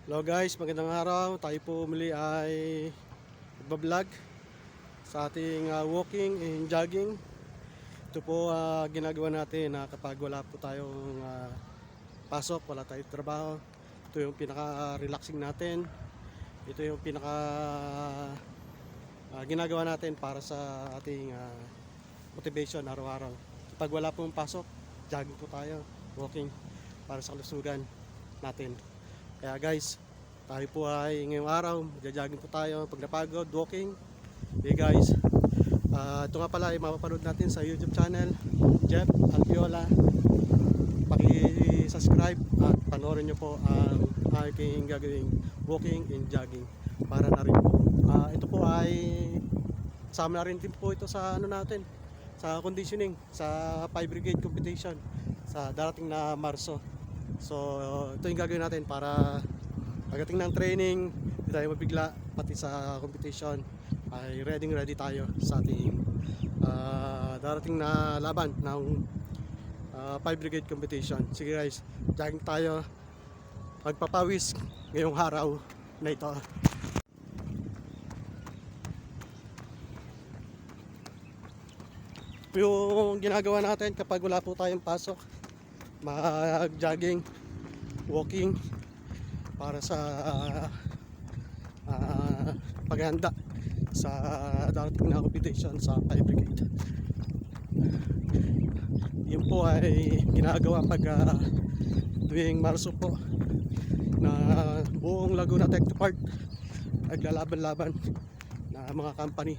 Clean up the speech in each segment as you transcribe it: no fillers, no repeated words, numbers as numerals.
Hello guys, magandang araw. Tayo po muli ay nagbablog sa ating walking and jogging. Ito po ginagawa natin kapag wala po tayong pasok, wala tayong trabaho. Ito yung pinaka-relaxing natin. Ito yung pinaka ginagawa natin para sa ating motivation araw-araw. Kapag wala pong pasok, jogging po tayo, walking para sa kalusugan natin. Kaya guys, tayo po ay ngayong araw, magja-jogging po tayo. Pag napagod, walking. Okay guys, ito nga pala ay mapapanood natin sa YouTube channel, Jeff Alpiola. Paki-subscribe at panoorin nyo po ang aking gagawing walking and jogging para na rin po. Ito po ay sama na rin din po ito sa ano natin, sa conditioning, sa 5 brigade competition sa darating na Marso. So ito yung gagawin natin para pagdating ng training, hindi tayo mabigla, pati sa competition ay ready tayo sa ating darating na laban ng 5 brigade competition. Sige guys, jogging tayo, magpapawis ngayong araw na ito. Yung ginagawa natin kapag wala po tayong pasok, mag-jogging, walking para sa paghanda sa darating na competition sa 5 brigade. Yun po ay ginagawa pag tuwing Marso po na buong Laguna Tech Park naglalaban-laban na mga company.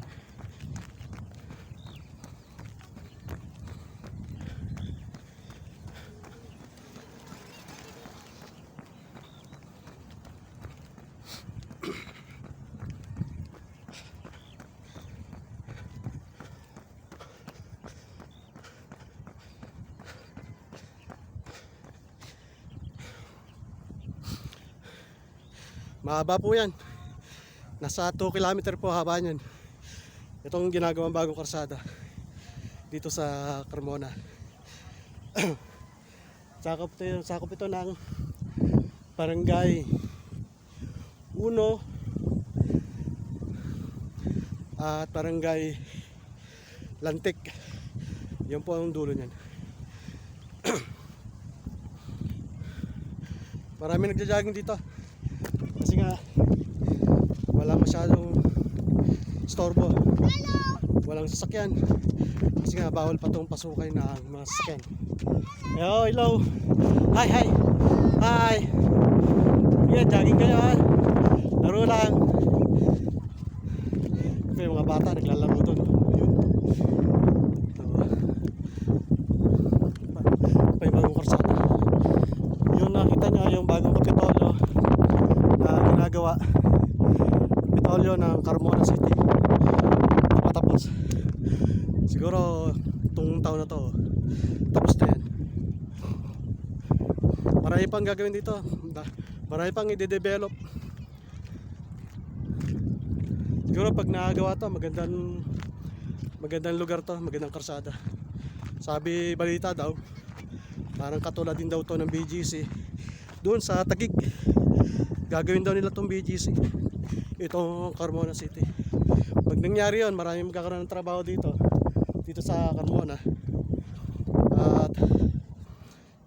Mahaba po yan. Nasa 2 kilometer po haba niyan. Itong ginagawang bagong karsada dito sa Carmona. sakop ito ng Barangay 1 at Barangay Lantik. Yan po ang dulo niyan. Marami nagja-jogging dito kasi nga wala masyadong storbo, walang sasakyan kasi nga bawal pa itong pasukay ng mga sasakyan. Hello, hi. Yan, jogging kayo ha, laro lang. May mga bata naglalaro doon. May bagong karsada. Yung nakita nyo yung bagong Kapitolyo na ginagawa, Kapitolyo ng Carmona City, tapos siguro itong taon na to tapos na yan. Marami pang gagawin dito, marami pang i-develop. Siguro pag nakagawa to, magandang lugar to, magandang karsada. Sabi balita daw, parang katulad din daw to ng BGC doon sa Taguig. Gagawin daw nila tong BGC, itong Carmona City. Pag nangyari yun, maraming magkakaroon ng trabaho dito sa Carmona. At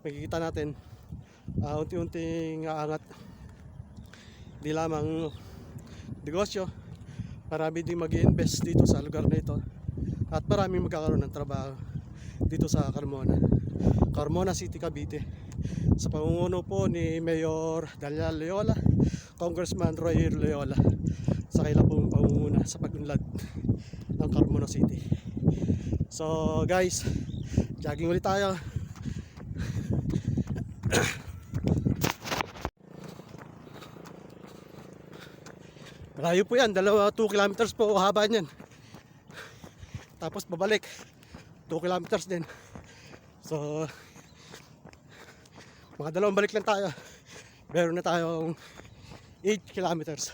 makikita natin unti-unting aangat, di lamang negosyo, marami din mag-i-invest dito sa lugar na ito at maraming magkakaroon ng trabaho dito sa Carmona City, Cavite, sa pamumuno po ni Mayor Daniel Loyola, Congressman Roy Loyola, sa kailang pong pamumuna sa pag-unlad ng Carmona City. So guys, jogging ulit tayo. Malayo po yan, 2 kilometers po haba niyan. Tapos babalik 2 kilometers din. So mga 2 balik lang tayo, meron na tayong 8 kilometers.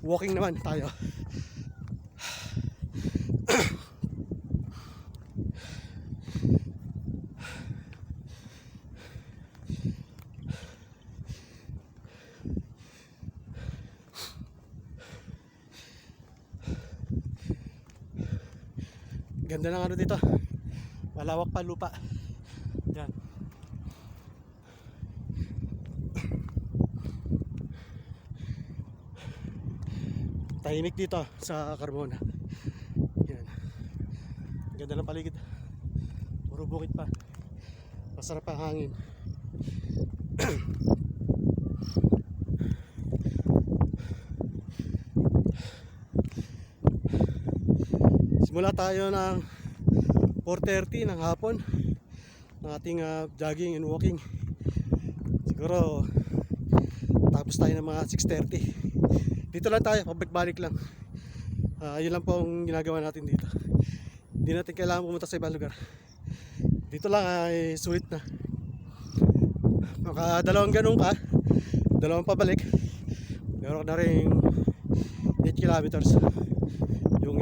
Walking naman tayo. Ganda ng ano dito. Malawak pa lupa. Yan. Tahimik dito sa Carmona. Yan. Ganda ng paligid. Puro bukid pa. Masarap ang hangin. Simula tayo ng 4:30 ng hapon ng ating jogging and walking. Siguro tapos tayo ng mga 6:30. Dito lang tayo, pabalik-balik lang. Yun lang po ang ginagawa natin dito. Hindi natin kailangan pumunta sa ibang lugar. Dito lang ay sulit na. Maka dalawang ganun ka, dalawang pabalik. Meron na rin 8 kilometers yung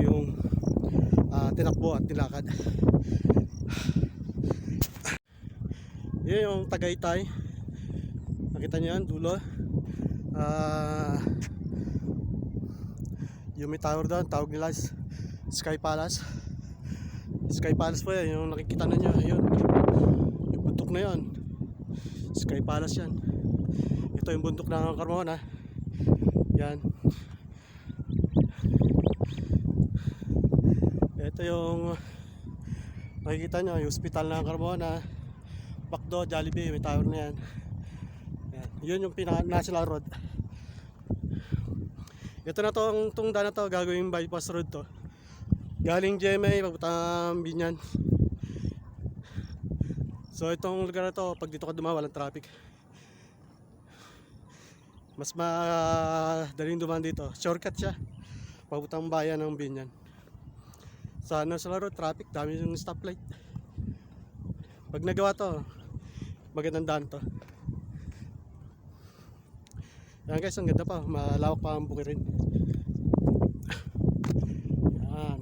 tinakbo at nilakad. Yun yung Tagaytay. Nakita nyo yan, dulo. Yung may tower doon, tawag nila Sky Palace. Sky Palace po yan, yung nakikita na nyo. Yun, yung bundok na yun, Sky Palace yan. Ito yung bundok ng Carmona. Yan. Ito yung nakikita nyo, yung hospital ng Carmona. Bakdo, Jollibee, may tower na yan. Yan. Yun yung pinaka-national road. Ito na tong daan na to, gagawing bypass road to. Galing GMA, papuntang Binyan. So itong lugar na to, pag dito ka dumaan, walang traffic. Mas madaling dumaan dito. Shortcut siya. Papuntang bayan ng Binyan. Sa national road, traffic, dami yung stoplight. Pag nagawa to, magandang daan to. Yan guys, ang ganda pa, malawak pa ang bukid rin. Yan.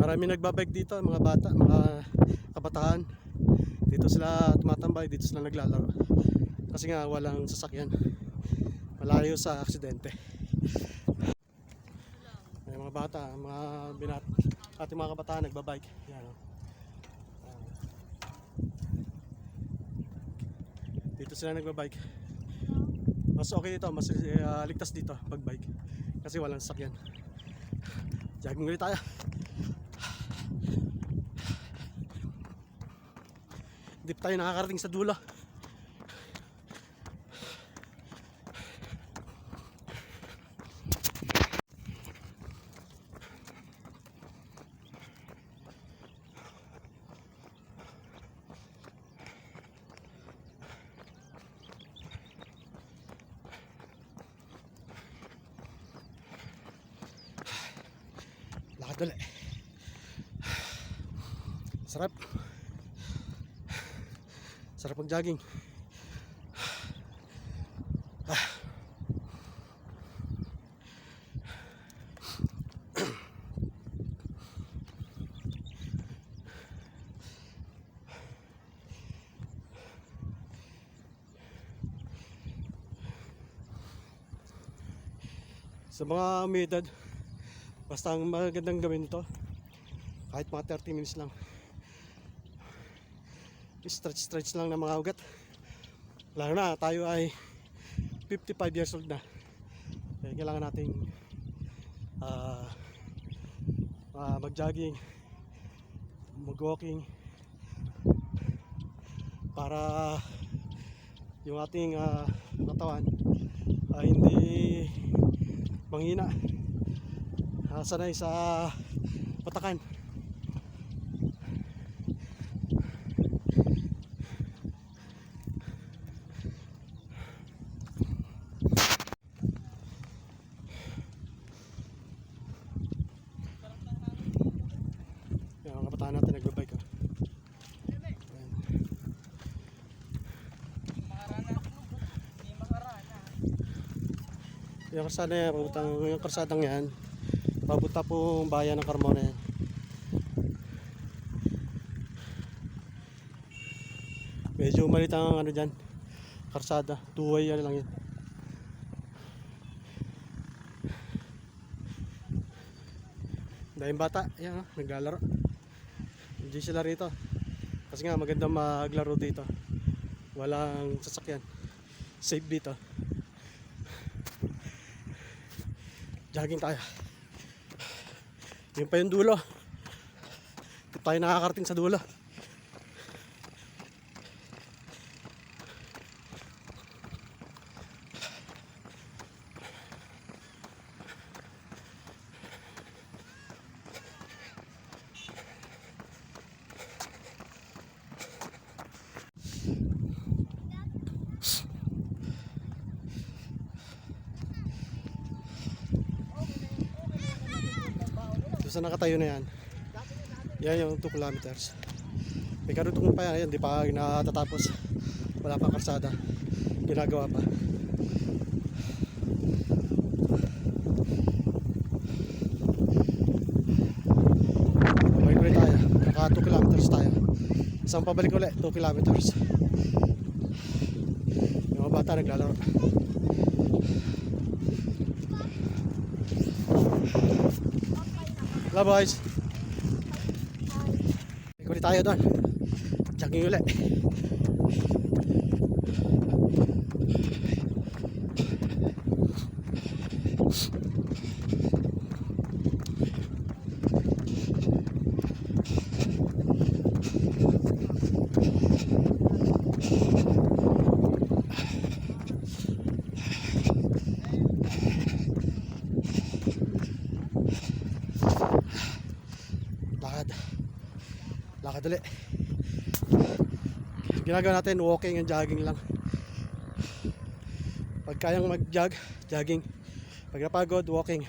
Marami nagbabike dito, mga bata, mga kabataan. Dito sila tumatambay, dito sila naglalaro. Kasi nga walang sasakyan. Malayo sa aksidente. Ay, mga bata, ating mga kabataan nagbabike. Yan. Dito sila nagbabike. Mas okay dito, mas ligtas dito pag bike. Kasi walang sasakyan. Jogging ulit tayo. Hindi pa tayo nakakarating sa dulo. Lakad ulit. Sarap. Sarap ang jogging. Sa mga may edad, basta ang magandang gawin ito, kahit mga 30 minutes lang. Stretch lang ng mga ugat. Lalo na tayo ay 55 years old na. Kaya kailangan nating mag-jogging, mag-walking para yung ating katawan ay hindi manghina. Sanay sa patakan. Yung mga kabataan natin nagbabike. Yung karsada yan, yung karsadang yan, papunta po bayan ng Carmona yan. Medyo malit ang ano dyan, karsada, two-way yan lang yan. Dahil bata, yan, naglalaro. Hindi sila rito. Kasi nga magandang maglaro dito. Walang sasakyan. Safe dito. Jogging tayo. Yun pa yung dulo. Hindi tayo nakakarating sa dulo. Sa nakatayo na yan, yan yung 2 kilometers. May karutong pa yan, di pa natatapos. Wala pang karsada, ginagawa pa. Pabalik ulit tayo, naka 2 kilometers tayo. Isang pabalik ulit, 2 kilometers. Yung mga bata naglalaro. Hello boys. Ulit tayo doon. Jogging ulit. Lakad ulit. Ginagawa natin walking and jogging lang. Pag kayang mag-jog, jogging. Pag napagod, walking.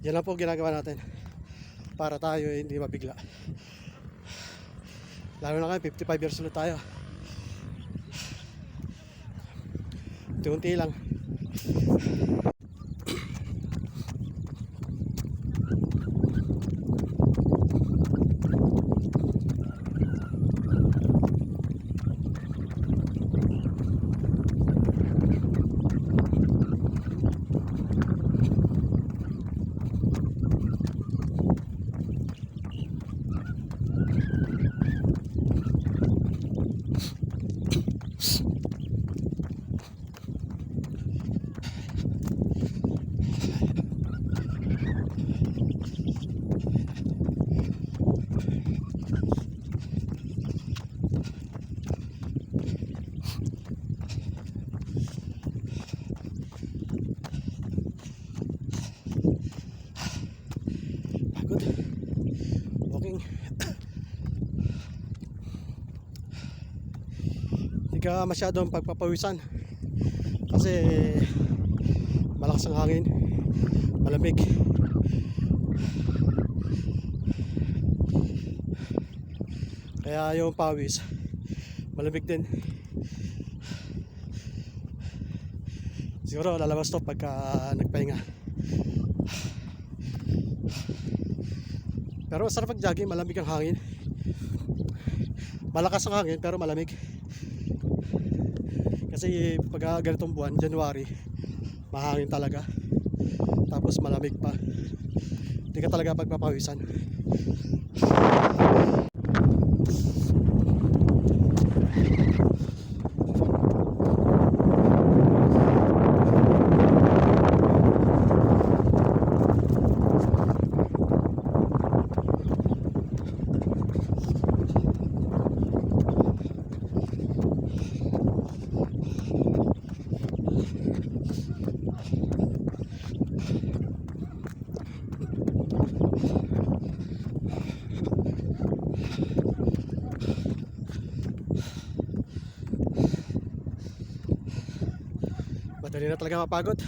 Yan lang po ginagawa natin para tayo hindi mabigla. Lalo na kayo, 55 years old tayo. Unti-unti lang. Walking. Hindi ka masyadong pagpapawisan kasi malakas ang hangin, malamig. Kaya yung pawis malamig din. Siguro lalabas to pagka nagpahinga. Pero sarap pag-jogging, malamig ang hangin. Malakas ang hangin pero malamig. Kasi pag ganitong buwan, January, mahangin talaga. Tapos malamig pa. Hindi ka talaga pagpapawisan. Madali na talaga mapagod.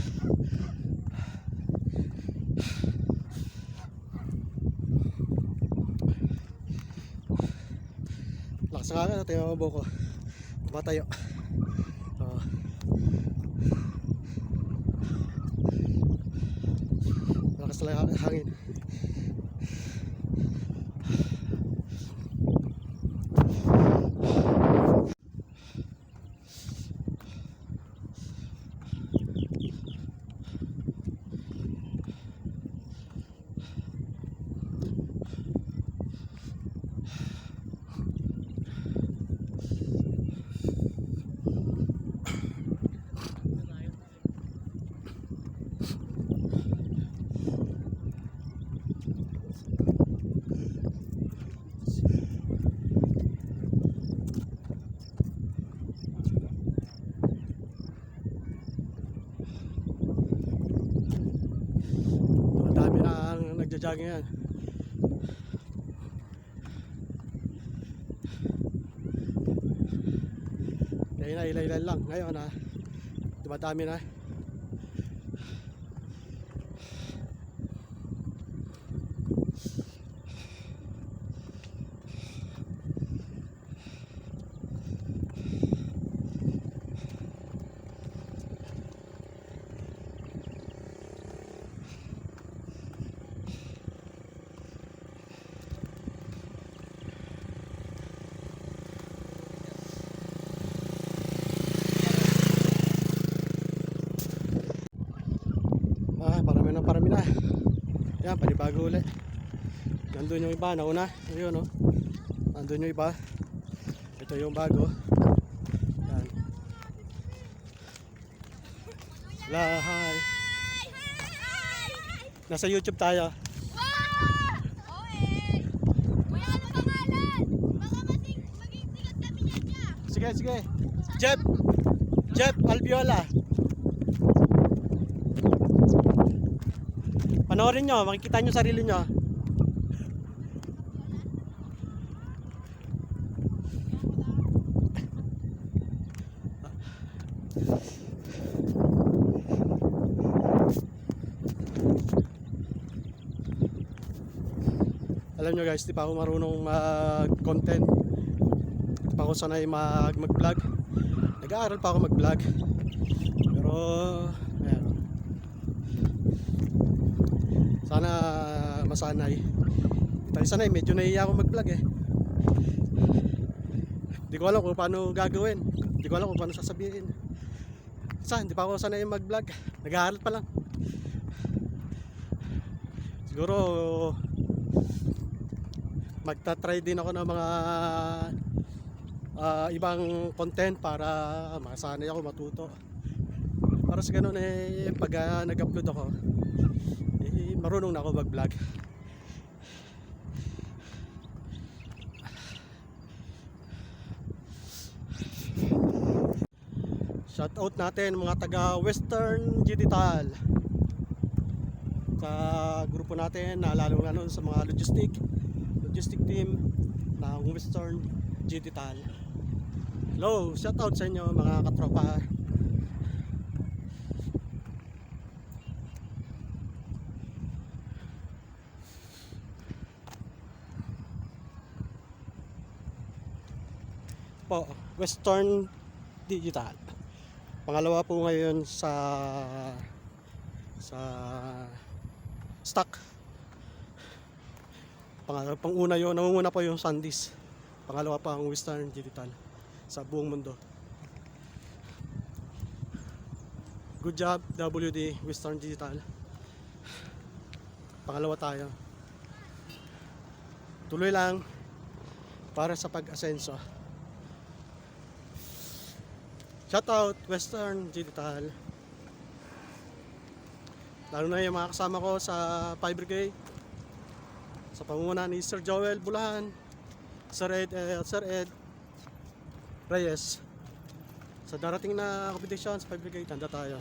Lakas nga nga natin yung buko. Tumatayo. Lakas talaga hangin. nagja-jogging yan. Kaya na ilan lang. Ngayon dumadami na. Parami na. Yan, panibago ulit. Nandun yung iba, nauna. Ayun, no? Nandun yung iba. Ito yung bago. Yan. Hi. Nasa YouTube tayo. Sige. Jeff Albiola. Panoorin nyo, makikita nyo sarili nyo. Alam nyo guys, di pa ako marunong mag-content. Di pa ako sanay mag-vlog. Nag-aaral pa ako mag-vlog. Pero ayan, sana masanay. Tayo sanay, medyo nahiya ako mag-vlog eh. Hindi ko alam kung paano gagawin. Hindi ko alam kung paano sasabihin. Hindi pa ako sanay mag-vlog. Nag-aaral pa lang. Siguro magta-try din ako ng mga ibang content para makasanay ako matuto. Para sa ganun pag nag-upload ako, marunong na ako mag-vlog. Shout out natin mga taga Western Digital. Sa grupo natin, lalo na nun sa mga logistic team ng Western Digital. Hello, shout out sa inyo mga katropa. Po, Western Digital. Pangalawa po ngayon sa stock. Panguna yun, nangunguna po yung Sandisk. Pangalawa pa ang Western Digital sa buong mundo. Good job WD Western Digital. Pangalawa tayo. Tuloy lang para sa pag-asenso. Shout out Western Digital. Lalo na yung mga kasama ko sa 5 Brigade, sa pangunguna ni Sir Joel Bulahan, Sir Ed Reyes. Sa darating na competition sa 5 Brigade, tanda tayo.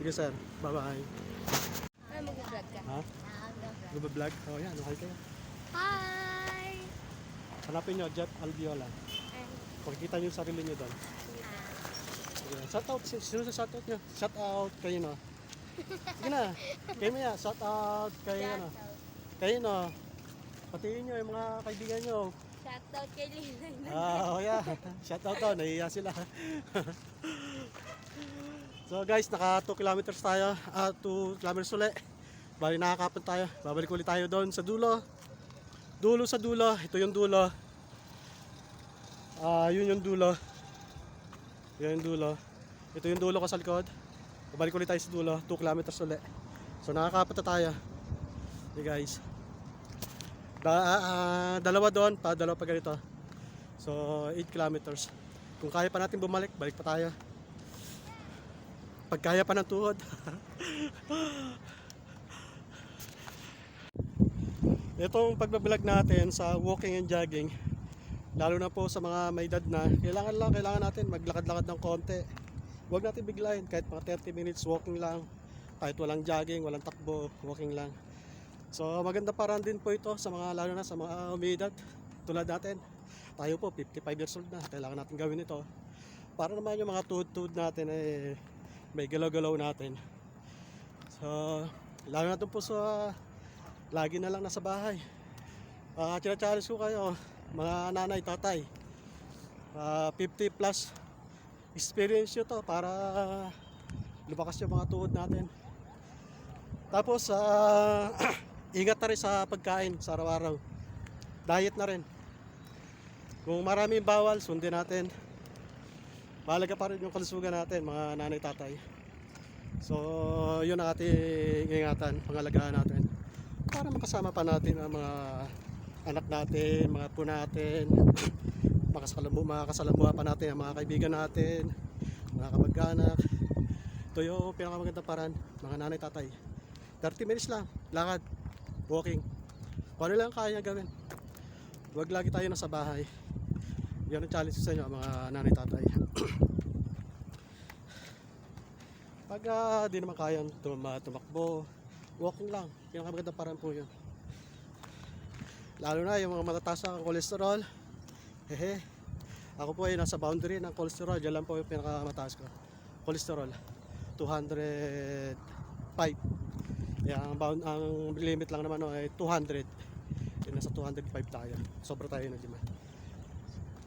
Sige sir, bye bye. Ay, mag-vlog ka? Ha? Mag-vlog? Oh yan, okay kayo. Hi! Hanapin nyo, Jeff Albiola. Pakikita nyo yung sarili nyo doon. Shout out, sino sa shout out nyo? Shout out kayo no. Sige na, kayo maya, shout out kayo no. Kayo no. Patiin nyo yung mga kaibigan nyo. Shoutout kay Lilay. Oh yeah, shout out to, nahiya sila. So guys, naka 2 kilometers tayo, 2 kilometers ulit. Bali nakakapon tayo, babalik ulit tayo doon sa dulo. Sa dulo, ito yung dulo. Yun yung dulo. Yan yung dulo. Ito yung dulo ko sa likod. Babalik ulit tayo sa dulo, 2 kilometers ulit. So nakakapon na tayo. Okay guys. Dalawa doon, dalawa pa ganito. So 8 kilometers. Kung kaya pa natin bumalik, balik pa tayo. Pag kaya pa ng tuhod. Itong pagbablog natin sa walking and jogging, lalo na po sa mga may edad na, kailangan natin maglakad-lakad ng konti. Huwag natin biglayin, kahit mga 30 minutes walking lang, kahit walang jogging, walang takbo, walking lang. So maganda paraan din po ito sa mga, lalo na sa mga umidad tulad natin. Tayo po 55 years old na, kailangan natin gawin ito para naman yung mga tuhod-tuhod natin eh may galaw-galaw natin. So lalo na dun po sa lagi na lang nasa bahay. Challenge ko kayo mga nanay, tatay, 50 plus experience nyo to para lumakas yung mga tuhod natin. Tapos ingat na rin sa pagkain sa araw-araw. Diet na rin. Kung maraming bawal, sundin natin. Mahalaga pa rin yung kalusugan natin, mga nanay, tatay. So, yun ang ating ingatan, pangalagaan natin. Para makasama pa natin ang mga anak natin, mga po natin. Makasalamuha pa natin ang mga kaibigan natin, mga kamag-anak. Ito yung pinakamagandang paraan, mga nanay, tatay. 30 minutes lang, lakad, walking. Kung ano lang kaya gawin. Huwag lagi tayo nasa bahay. Yan ang challenge sa inyo mga nanay, tatay. Pag di naman kayang tumakbo, walking lang. Pinakamagandang paraan po yun. Lalo na yung mga matataas ang cholesterol. Hehe. Ako po ay nasa boundary ng cholesterol. Diyan lang po yung pinakamataas ko. Cholesterol 205. Ang limit lang naman ay 200. Yung nasa 205 tayo. Sobra tayo na dima.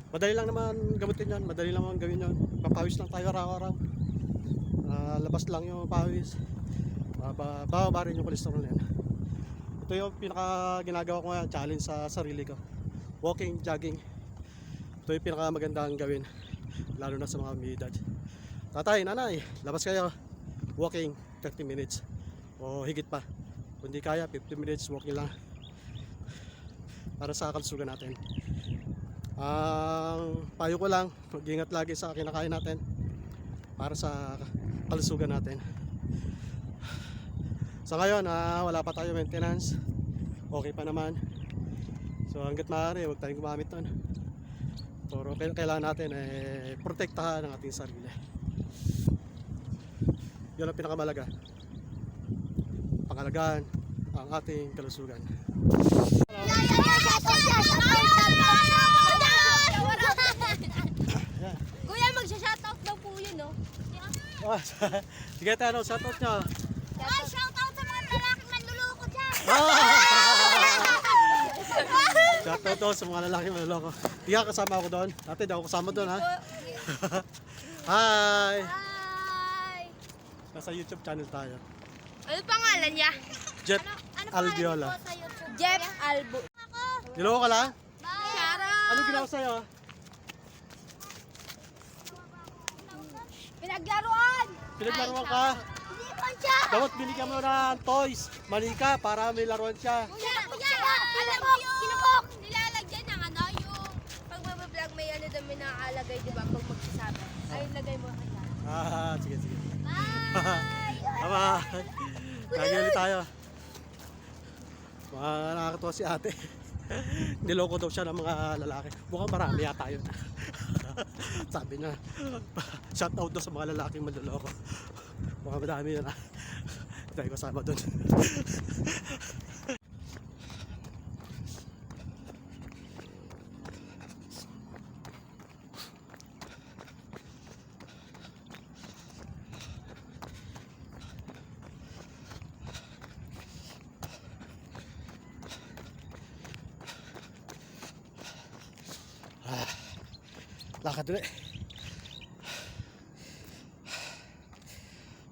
Madali lang naman gamutin yan. Madali lang naman gawin yan. Papawis lang tayo araw-araw. Labas lang yung pawis. Bababa rin yung cholesterol na yan. Ito yung pinaka ginagawa ko ngayon, challenge sa sarili ko. Walking, jogging. Ito yung pinaka magandang gawin. Lalo na sa mga may edad. Tatay, nanay, labas kayo. Walking, 30 minutes. O higit pa. Kung di kaya, 50 minutes walking lang. Para sa kalusugan natin. Ang payo ko lang, mag-ingat lagi sa kinakain natin. Para sa kalusugan natin. Sa ngayon, wala pa tayo maintenance. Okay pa naman. So hanggat maaari, huwag tayong gumamit nun. Pero kailangan natin protektahan ang ating sarili. Yun ang pinakamalaga. Pangalagaan ang ating kalusugan. Kuya, magsha-shoutout daw po yun, no? Sige tayo, shoutout nyo. Ay, shoutout sa mga lalaking manluloko dyan! Shoutout daw sa mga lalaki manloloko. Di ka kasama ako doon. Dati daw ako kasama doon, ha? Hi! Hi! Nasa YouTube channel tayo. Ano pangalan niya? Jeff Albiola. Jeff Albo. Niloko ka lang? Shoutout! Ano ginawa sa'yo? Pinaglaruan! Pinaglaruan ka? Hindi mo siya! Dapat binigyan mo ng toys, manika, para may laruan siya. Kuya! Alam mo yung kinukok! Nilalagyan ng ano, yung pag mabablog may ano daw may nakalagay, di ba? Pag magsasama. Ay, lagay mo ka siya. Sige, sige. Bye! Bye-bye. Lagi ulit tayo. Nakakatuwa si ate. Niloko daw siya ng mga lalaki. Mukhang marami yata yun. Sabi niya, shoutout daw sa mga lalaking manloloko. Mukhang madami yun, ha. Tayo kasama doon. Lakad ulit.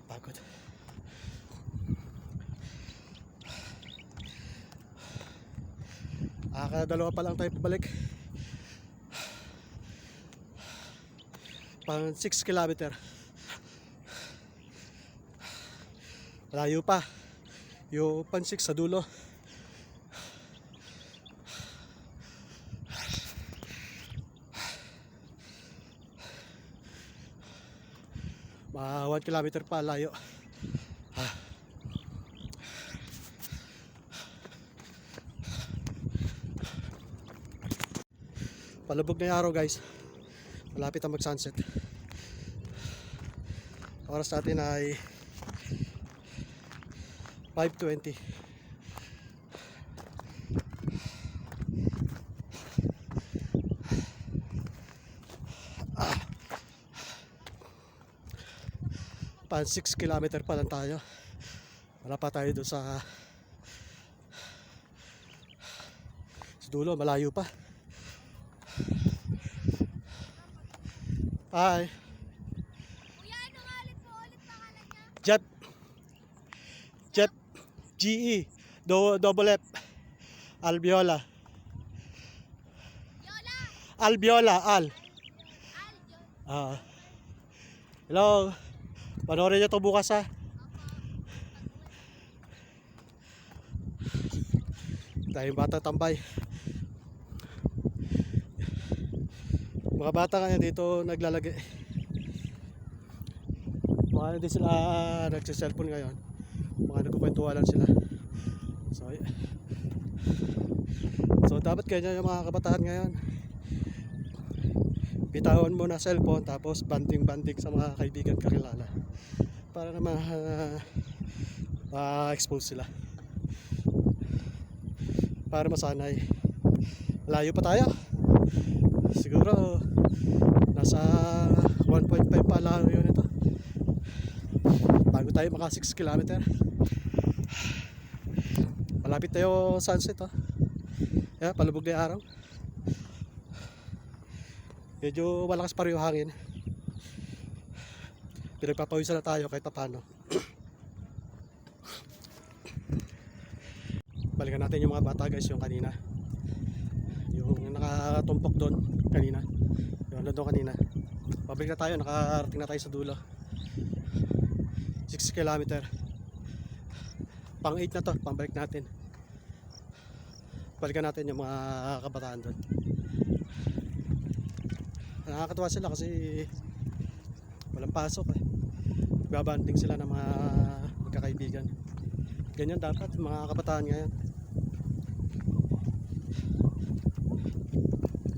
Pagod. Dalawa pa lang tayo pabalik. Pang 6 kilometer. Layo pa. Yung pan 6 sa dulo. Mga 1 kilometer pa layo. Palubog na yung araw, guys. Malapit ang mag sunset. Oras natin ay 5:20. Pa 6 kilometer pa lang tayo. Wala pa tayo doon sa dulo, malayo pa. Bye. Kuya, ano nga ulit pangalan niya? Jet. Jet. GE. Double F. Albiola. Yola! Albiola. Al. Aljon. Ah. Hello. Panoorin nyo to bukas ha. Tayong bata tambay. Mga bata kanya dito naglalagay. Mga hindi sila nagsiselfone ngayon. Mga nagkukwentuhan lang sila. So dapat ganyan yung mga kabataan ngayon. Bitawan mo na cellphone tapos banding-banding sa mga kaibigan kakilala. Para naman ma-expose sila. Para masanay. Malayo pa tayo. Siguro nasa 1.5 pa lang yun ito. Bago tayo maka 6 kilometer. Malapit tayo sunset oh. Yeah, palubog na yung araw. Medyo malakas pa rin yung hangin. Pinagpapawisan na tayo kahit paano. Balikan natin yung mga bata guys, yung kanina. Yung nakatumpok doon kanina. Yung doon kanina. Pabalik na tayo, nakarating na tayo sa dulo. 6 kilometer. Pang 8 na to, pambalik natin. Balikan natin yung mga kabataan doon. Nakakatawa sila kasi walang pasok eh. Babanding sila ng mga magkakaibigan. Ganyan dapat mga kabataan ngayon.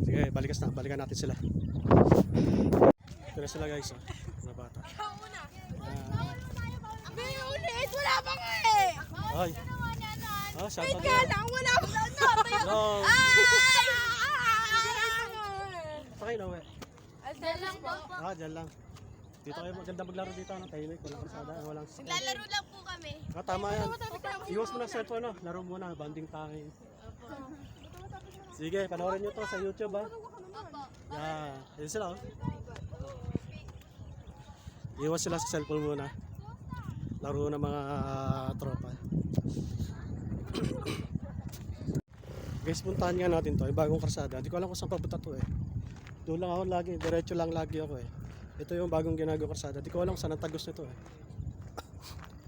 Sige, balikan natin sila. Ito na sila guys, oh. Mga bata. Ikaw una. May ulit! Wala pa nga eh! Ay. Ah, shout out. Kaya lang, wala pa na! No. Ay! Sakay na uwi. Dyan lang po. Ah, dyan lang. Dito kayo maganda maglaro dito, ano, tahimik, walang kalsada, walang sakay. Lalaro lang po kami. Ah, tama yan. Iwas mo na cellphone, no? Laro muna, banding time. Sige, panoorin nyo to sa YouTube, ha? Opo. Yeah, yun sila, oh. Iwas sila sa cellphone muna. Laro ng mga tropa. Guys, puntahan nga natin to, yung bagong karsada. Hindi ko alam kung saan papunta to, eh. Doon lang ako lagi, diretso lang lagi ako, eh. Ito yung bagong ginagawa karsada. Hindi ko alam saan ang tagos nito, eh.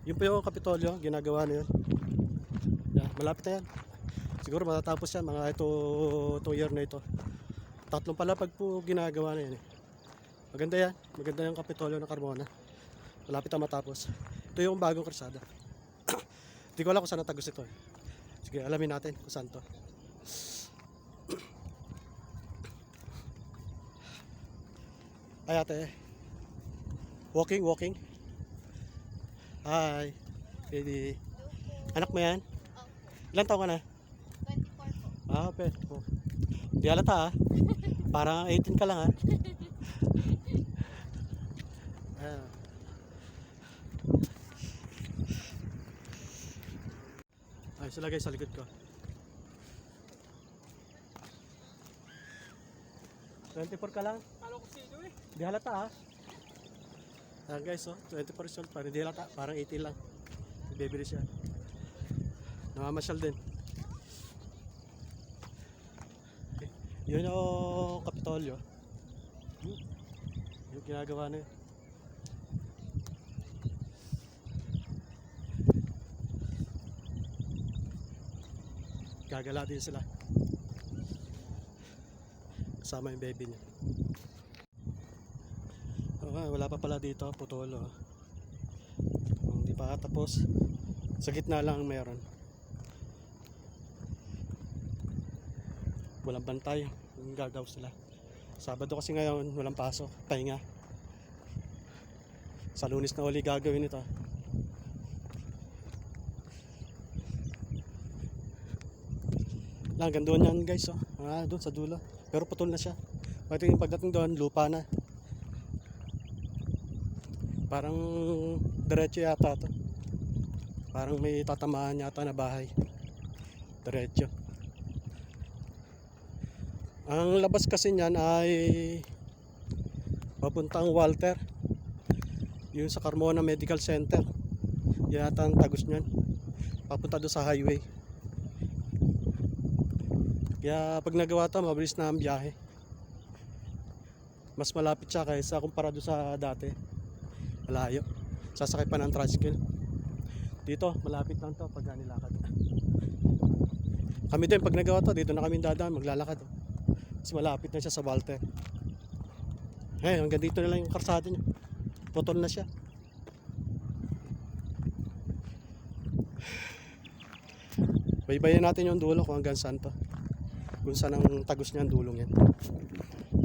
Yung pa yung Kapitolyo, ginagawa na yun. Yeah, malapit na yan. Siguro matatapos yan, mga ito year na ito. Tatlong pala pag po ginagawa na yan, eh. Maganda yan, maganda yung Kapitolyo ng Carmona. Malapit na matapos. Ito yung bagong karsada. Hindi ko alam kung saan ang tagos ito, eh. Sige, alamin natin kung saan to. Ay ate. Walking. Hi. Baby. Anak mo yan? Ilan taon ka na? 24 po. Ah, pe. Oh. Di halata ah. Parang 18 ka lang ah. Ah. Ay, sila guys sa likod ko. 24 ka lang? Di halata ah. Ayan guys, oh, 24 years old pa. Hindi halata, parang 18 lang. Bibili siya. Namamasyal din. Okay. Yun yung Kapitolyo. Yung ginagawa na yun. Gagala din sila. Kasama yung baby niya. Okay, wala pa pala dito, putolo. Hindi pa tapos. Sa gitna lang meron. Walang bantay. Yung gagaw sila. Sabado kasi ngayon, walang pasok. Pahinga. Sa Lunes na uli gagawin ito. Lang, gandoon yan guys. Oh. Ah, doon sa dulo. Pero putol na siya. Pati yung pagdating doon, lupa na. Parang diretso yata to. Parang may tatamaan yata na bahay. Diretso. Ang labas kasi niyan ay papuntang Walter. Yung sa Carmona Medical Center. Yan yata ang tagos niyan. Papunta doon sa highway. Kaya pag nagawa to, mabilis na ang biyahe. Mas malapit siya kaysa kumpara doon sa dati. Malayo. Sasakay pa ng tricycle. Dito, malapit lang to pag nilakad. Kami din, pag nagawa to, dito na kami dadaan, maglalakad. Mas malapit na siya sa Walter. Hanggang dito na lang yung karsada niya. Putol na siya. Baybayin natin yung dulo kung hanggang saan to. Kung saan ang tagos niya ang dulong yan.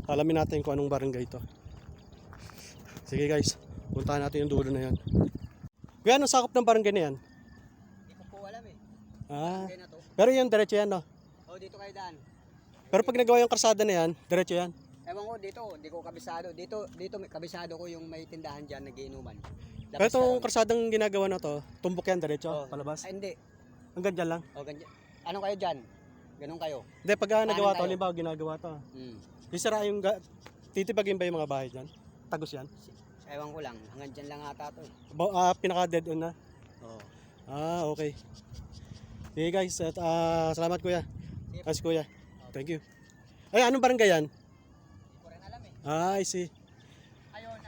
Alamin natin kung anong barangay ito. Sige guys, puntahan natin yung dulo na yan. Kaya anong sakop ng barangay na yan? Hindi ko po alam eh. Ah, Barangay na to. pero yung diretso yan no? Oh, dito kayo daan. Pero pag nagawa yung karsada na yan, diretso yan. Ewan ko dito, di ko kabisado. Dito may kabisado ko yung may tindahan diyan nagiinuman. Pero itong karsadang ginagawa na to, tumbok yan diretso, Oh, palabas. Ay, hindi. Hanggang dyan lang. Oh, ganyan. Ano kayo diyan? Ganun kayo. Hindi, pag nagawa to, tayo? halimbawa ginagawa to. Hmm. Isara yung, titibagin ba yung mga bahay dyan? Tagos yan? Ewan ko lang, hanggang diyan lang ata to eh. Pinaka dead end na? Oo. Okay. Sige guys, at salamat kuya. Sige. As kuya. Thank you. Ay, anong barangay yan? Hindi ko rin alam eh. I see. Ayun,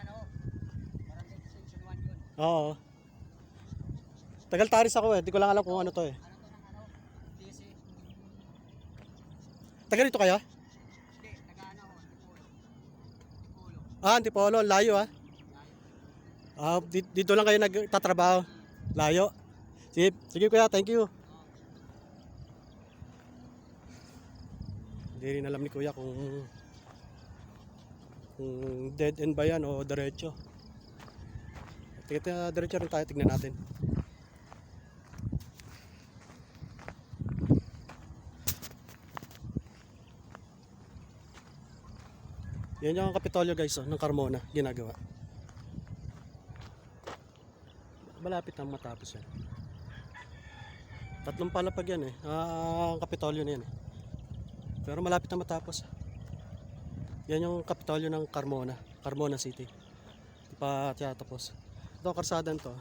Barangay Extension 1 yun. Oo. Tagal taris ako eh. Di ko lang alam kung ano to eh. Ano to ng DC? Tagal dito kaya? Hindi, nag-ano ako, Antipolo. Antipolo. Layo dito lang kayo nagtatrabaho. Layo. Sige kuya, thank you. Hindi rin alam ni kuya kung dead end ba yan o diretso. Diretso rin tayo, tignan natin. Yan yung Kapitolyo guys, ng Carmona, ginagawa. Malapit na matapos yan. 3 palapag yan eh. Ang Kapitolyo na yan eh. Pero malapit na matapos. Yan yung Kapitolyo ng Carmona, Carmona City. Di pa tapos. Ito ang karsadan to.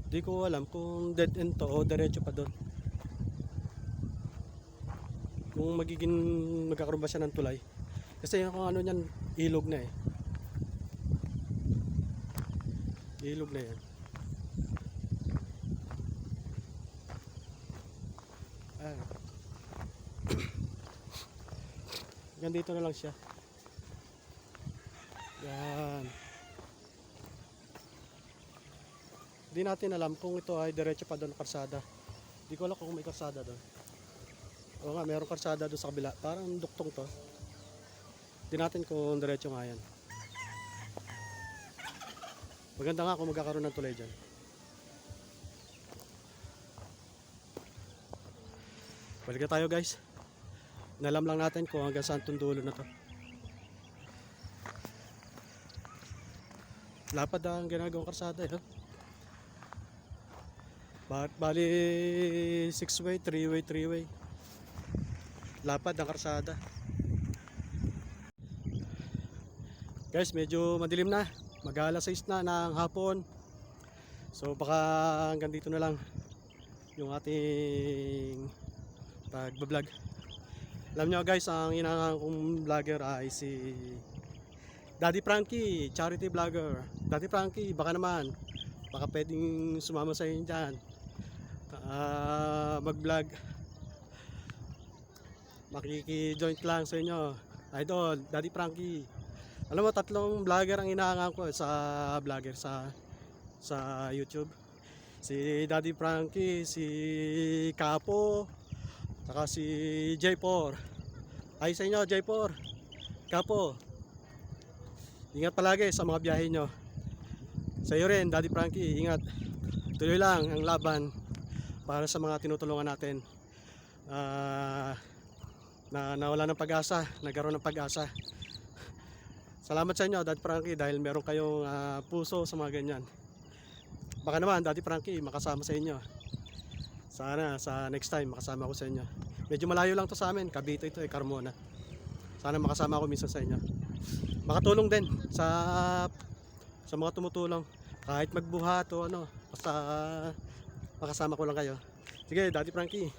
Di ko alam kung dead end to o diretso pa doon. Kung magkakaroon ba siya ng tulay. Kasi yung ano niyan, ilog na eh. Ilog na yan. Yan dito na lang siya. Yan. Hindi natin alam kung ito ay diretso pa doon na karsada. Hindi ko alam kung may karsada doon. Oo nga, mayroong karsada doon sa kabila. Parang duktong to. Hindi natin kung diretso nga yan. Maganda nga kung magkakaroon ng tulay dyan. Balik tayo guys. Nalam lang natin kung hanggang saan itong dulo na to. Lapad ang ginagawang karsada eh. Bali 6-way, 3-way, 3-way. Lapad ang karsada. Guys, medyo madilim na. Mag-alas 6 na ng hapon. So baka hanggang dito na lang yung ating pag-vlog. Alam nyo guys, ang inangang kong vlogger ay si Daddy Frankie, charity vlogger. Daddy Frankie, baka naman baka pwedeng sumama sa inyo dyan, mag-vlog. Makiki-joint lang sa inyo. Idol, Daddy Frankie. Alam mo, 3 vlogger ang inaangan ko sa vlogger sa YouTube. Si Daddy Frankie, si Kapo, saka si J4. Ay sa inyo, J4. Kapo. Ingat palagi sa mga biyahe nyo. Sa iyo rin, Daddy Frankie, ingat. Tuloy lang ang laban para sa mga tinutulungan natin. Na nawala ng pag-asa, nagkaroon ng pag-asa. Salamat sa inyo, Dad Frankie, dahil meron kayong puso sa mga ganyan. Baka naman, Daddy Frankie, makasama sa inyo. Sana sa next time makasama ko sa inyo. Medyo malayo lang to sa amin, Cavite ito, Carmona. Sana makasama ako minsan sa inyo. Makatulong din sa mga tumutulong. Kahit magbuhat o ano, basta makasama ko lang kayo. Sige, Daddy Frankie.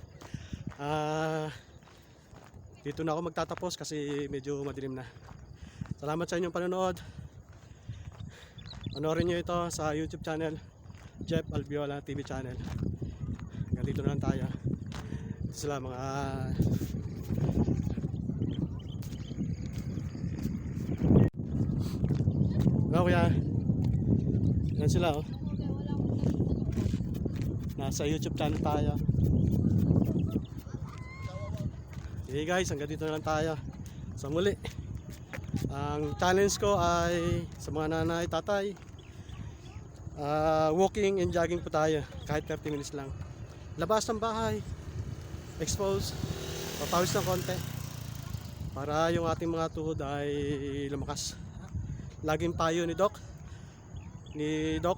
Dito na ako magtatapos kasi medyo madilim na. Salamat sa inyong panonood. Panoorin nyo ito sa YouTube channel, Jeff Albiola TV channel. Hanggang dito na lang tayo. Ito sila mga kuya. Yan sila oh. Nasa YouTube channel tayo. Okay guys, hanggang dito na lang tayo. Sa muli. Ang challenge ko ay sa mga nanay, tatay, walking and jogging po tayo. Kahit 30 minutes lang. Labas ng bahay. Expose. Papawis ng konti. Para yung ating mga tuhod ay lumakas. Laging payo ni Doc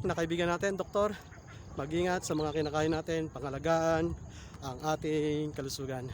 na kaibigan natin, Doktor. Mag-ingat sa mga kinakain natin, pangalagaan ang ating kalusugan.